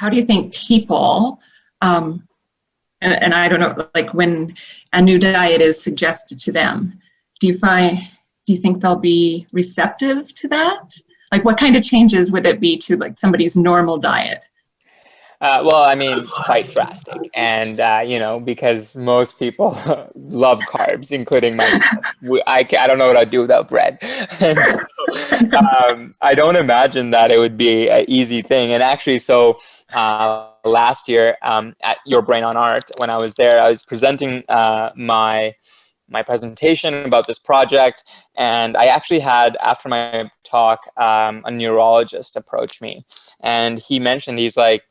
how do you think people, and I don't know, like when a new diet is suggested to them, do you think they'll be receptive to that? Like what kind of changes would it be to like somebody's normal diet? Well, I mean, quite drastic. And, because most people love carbs, including myself. I don't know what I'd do without bread. And so, I don't imagine that it would be an easy thing. And actually, so last year at Your Brain on Art, when I was there, I was presenting my presentation about this project, and I actually had, after my talk, a neurologist approach me, and he mentioned, he's like,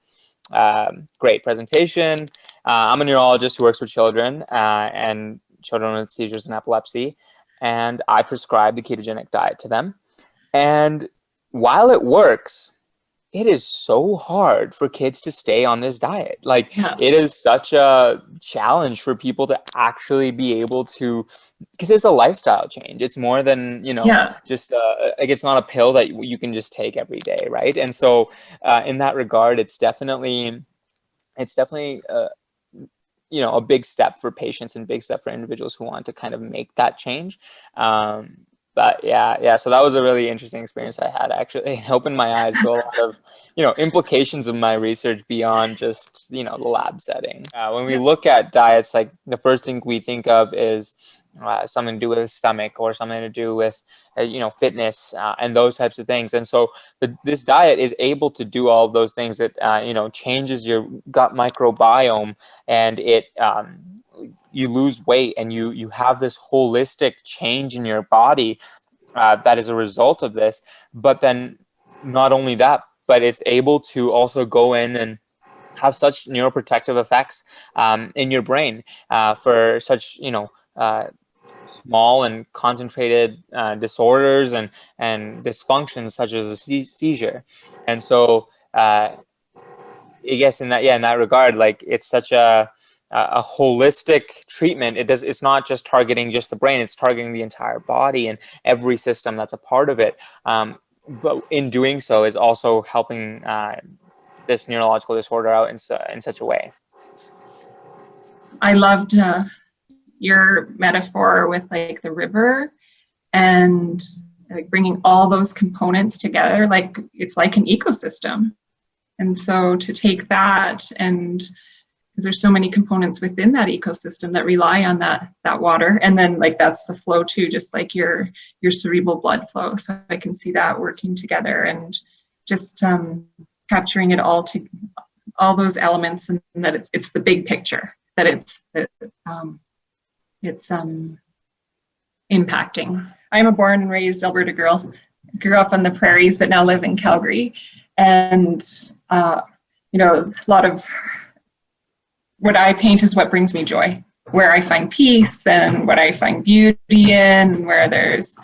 great presentation. I'm a neurologist who works with children and children with seizures and epilepsy, and I prescribe the ketogenic diet to them. And while it works, it is so hard for kids to stay on this diet. Like, Yeah. it is such a challenge for people to actually be able to, because it's a lifestyle change. It's more than, Yeah. just like, it's not a pill that you can just take every day, right? And so in that regard, it's definitely a big step for patients and big step for individuals who want to kind of make that change. But yeah. So that was a really interesting experience I had, actually. It opened my eyes to a lot of, implications of my research beyond just, the lab setting. When we look at diets, like the first thing we think of is something to do with the stomach, or something to do with, fitness and those types of things. And so this diet is able to do all of those things that, changes your gut microbiome, and it, you lose weight, and you have this holistic change in your body that is a result of this. But then not only that, but it's able to also go in and have such neuroprotective effects in your brain for such, small and concentrated disorders and dysfunctions such as a seizure. And so I guess in that regard, like, it's such a holistic treatment. It's not just targeting just the brain, it's targeting the entire body and every system that's a part of it. But in doing so is also helping this neurological disorder out in such a way. I loved your metaphor with like the river and like bringing all those components together. Like it's like an ecosystem. And so to take that, and because there's so many components within that ecosystem that rely on that water, and then like that's the flow too, just like your cerebral blood flow. So I can see that working together, and just capturing it all, to all those elements, and that it's the big picture, that it's impacting. I'm a born and raised Alberta girl. Grew up on the prairies, but now live in Calgary. And a lot of what I paint is what brings me joy, where I find peace and what I find beauty in, and where there's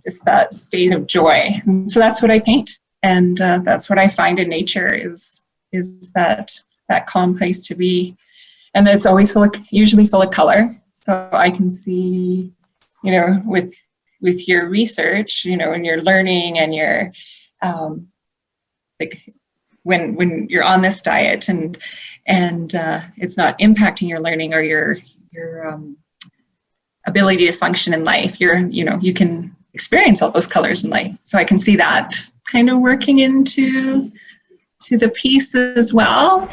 just that state of joy. And so that's what I paint, and that's what I find in nature is that calm place to be. And it's always usually full of color. So I can see, with your research, and your learning, and your like when you're on this diet, and it's not impacting your learning or your ability to function in life. You can experience all those colors in life. So I can see that kind of working into the piece as well.